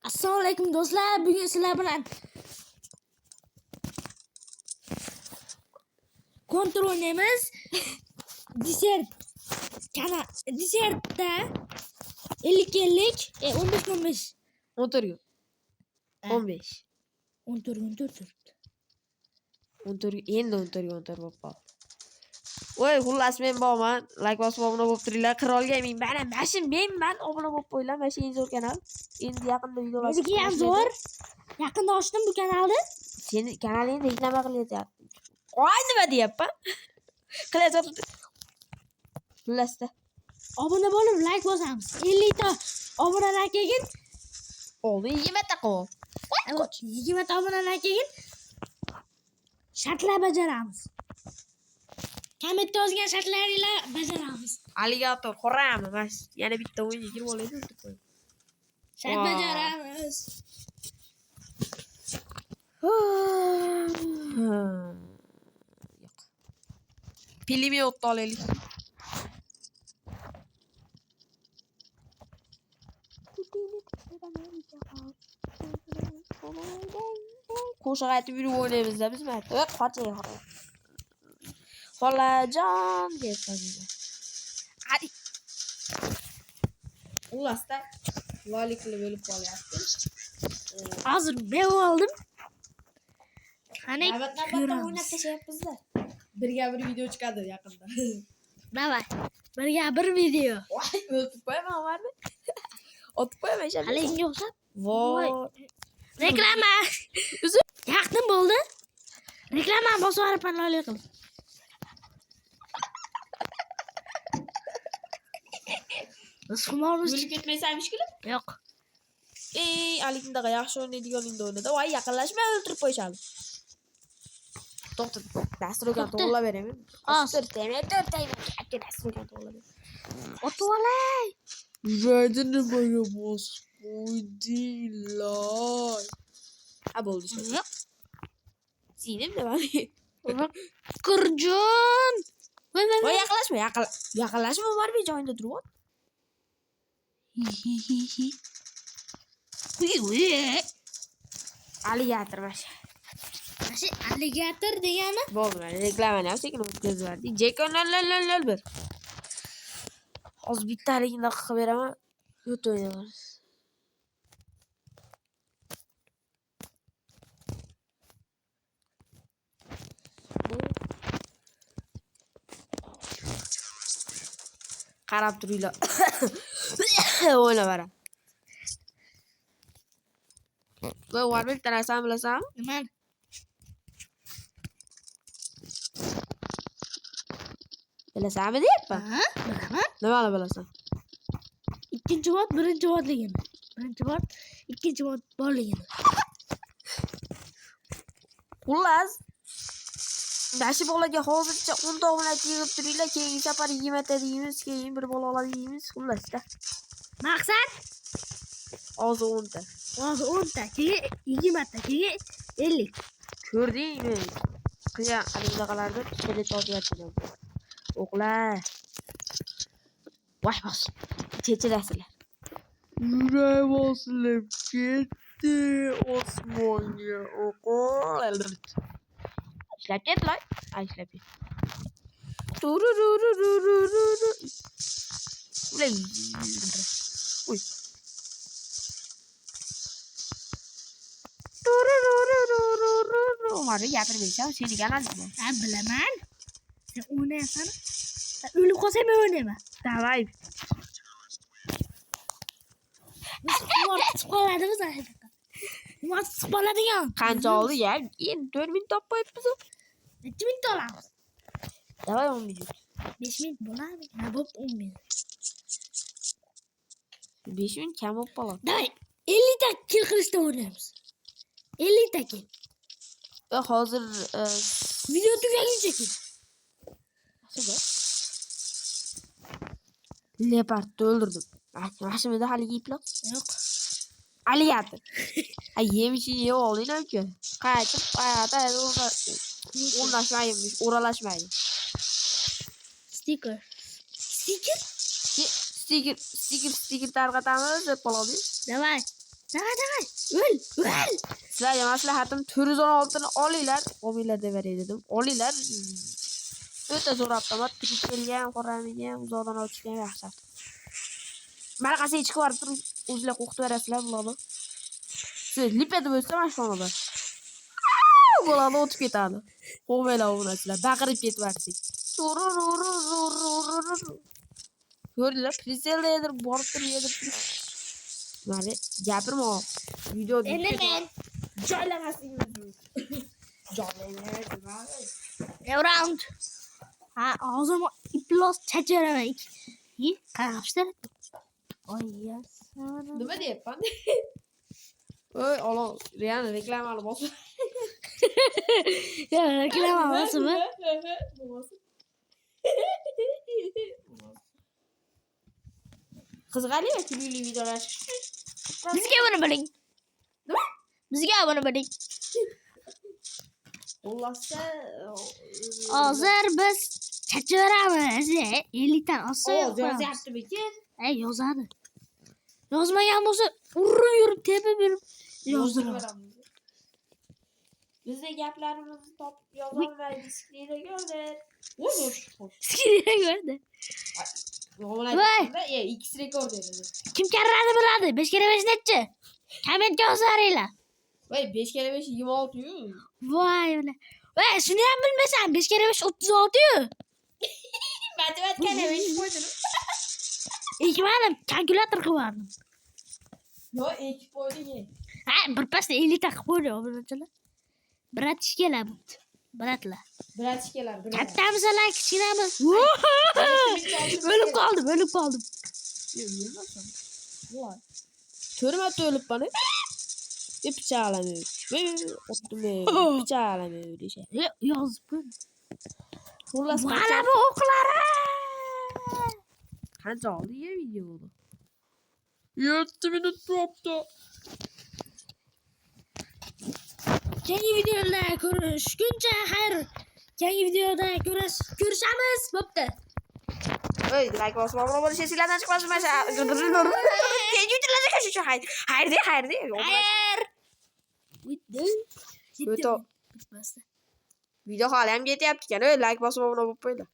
Assalomu alaykum do'stlar. Bugun sizlar bilan kontrol o'ynaymiz. Desertda 50 15 14 15 14 bo'pti. Voy, xullas men borman. Like bosib obuna bo'lib turinglar. Qirolga mana shu menman obuna bo'lib qo'yinglar. Mana shu eng zo'r kanal. Endi yaqinda videolar Meniki ham zo'r. Yaqinda ochdim bu kanalni. Seni kanalingni reklama qilyapti. Voy, nima deyapman? Qilyapti. Xullasda Obuna bo'lib like bosamiz. 50 ta obunalar kelgin. oldin 20 ta qil. 20 ta obunalar kelgin. Shartlar bajaramiz. Kommentda yozgan shartlaringlar bajaramiz. Alligator xo'rami? Mas yana bitta o'yin girib olaydi. Shart bajaramiz. Yo'q. Pulemyotni olaylik. Qo'shiq aytib yurib o'ynaymiz-da biz mayli. Qoching. Xolajon deyapman. Hadi. Xullasda loli qilib o'lib qolyapti. Hozir men oldim. Qani Navbatdan o'ynab tashlayapmiz-da. Birga bir video chiqadi yaqinda. Davay. Birga bir video. Voy, o'tib qo'yaman umarni. Otib qo'yaman shunday. Haligi o'xshab. Voy. Reklama. Yaqin bo'ldi. Reklama bosib yuboribman loli qilib. Sumarimiz O'lib ketmaysanmish kulib? yo'q. Aligdaga yaxshi o'ynaydiganingda o'ynada. Voy, yaqinlashma, o'ldirib qo'yishadi. To'xta. Dasturga to'g'rilab beraman. Hozir dasturga to'g'rilab ber. otib olay. Joyda nimaga bosib qo'ydinglar? Ha, bo'ldi shu. Yo'q. Sinem nima? Qurjon. Voy, yaqinlashma, yaqinlashma, Umarbek joyingda turib. Alligator mash. Mana alligator degani Bo'ldi, reklamani ham sekin o'tkazib yubordik. Jekonlar bir. Hozir bittaligini qilib beraman. Yo'q o'ynaymiz. Qarab turinglar. O'ynab beraman. Voy, Umarbek tanasan bilasanmi? nima? Bilasanmi deyapman? Ha, bilaman. Nimani bilasan? Ikkinchi bot, birinchi botligini. Birinchi bot, ikkinchi bot borligini. Xullas, nasib bolaga hozircha 10 ta bilan yig'ib turinglar, keyingi safar 20 ta deymiz, keyin bir bola oladi deymiz, xullasda. Maqsad Hozir 10 ta. hozir 10 ta, keyin 20 ta, keyin 50. Ko'rdingmi? Qiya aligdaqalarda tishida to'tyaptilar. O'qlar. Voy bos. Chechirasizlar. Yuray bosilib ketdi osmonga o'qol. Ishlab ketlar. Ishlab ket. Tururururururu. Uy. Umarım gapirmaysan, seni kanalda. Ha, bilaman. Sen o'ynaysan. O'lib qolsam men o'ynayman. Davay. Umar tutib qoladimi zahidaqa? Umar tutib qoladigan. Qancha oldi ya? Endi 4000 topib qo'yibmiz. Necha mingta olamiz? Davay 10 ming. 5 ming bo'ladimi? Ha, bo'pti 10 ming. 5 ming kam bo'lib qoladi. Davay 50 ta kill qilishda o'ynaymiz. 50 ta kill. Va hozir Video tugaguncha kill. Leopardni o'ldirdim. Mashimada haligi iploq. Yo'q. Alligator. Ay, yemishini yeb olding aka. Qaytib, ayada o'rnashmaymiz, o'ralashmaydi. Stiker. Stiker? Stiker tarqatamiz deb qoladi. Давай. Dağa. Öl. Sizlarga maslahatim 416 ni olinglar. Olmanglar deb beray dedim. Olinglar. O'ta zo'r avtomat. Trikelga ham, qoramiga ham, uzoqdan otishga ham yaxshi. Maraqasiga chiqib borib turib, o'zinglar qo'qitib berasizlar bularni. Siz lip etib o'tsa mana shu xonada. Bo'ladi, o'tib ketadi. Qo'ymanglar bu narsalar. Baqirib ketversin. Ko'rdinglar, priseldadir, borib turib. Mana gapirma. Video Endi men joylamasingiz. Joylamaysiz. round. Ha, ağzıma iplos çeçeremek. İyi, karıştır. Ay ya. Nima deyapman? Oy, alo, real reklama bos. Ya reklama olmasın mı? Qiziqarli va kulgili videolar chiqishi. Bizga buni biling. Nima? Bizga buni biling. Xullasda Hozir biz chachaveramiz. 50 tan olsa yozyapti bekin. yozadi. Yozmagan bo'lsa, urib yurib, tepib yurib yozdiradi. Bizde gaplarimizni topib yozolmaydi, skrine gönder. Olur. Skrine gördü. Voy, X rekord dedi. Kim karrani biladi? 5 kere 5 nechi? Kommentga yozaringlar. Voy, 5 kere 5 26 yu. Voy ular. Voy, shuni ham bilmasam, 5 kere 5 36 yu. Matematikani men qo'ydim. Ikmanim kalkulyator qildim. Yo, ekib qo'yding. Ha, bir pasda 50 ta qilib qo'ydim, obunachilar. Bratishkalar bo'pti. Bratlar. Bratishkalar. Kattamisalar, kichkinami? O'lib qoldim. Voy. Ko'rmabdi o'lib bana. Pichalamaydi. Otdimi? Pichalamaydi desha. Yozib qo'ydim. Xullas, mana bu o'qlari. Qancha oldi ya videoni? 7 minut turibdi. Keyingi videoda ko'rishguncha xayr. Keyingi videoda ko'rishamiz. Bo'pti. Ey, like bosib, obuna bo'lish sizlardan chiqmasin mana. Keyingi videolarda ko'rishamiz. Xayr. Xayr. Bitti. Video hali ham ketyapti ekan. Ey, like bosib, obuna bo'lib qo'yinglar.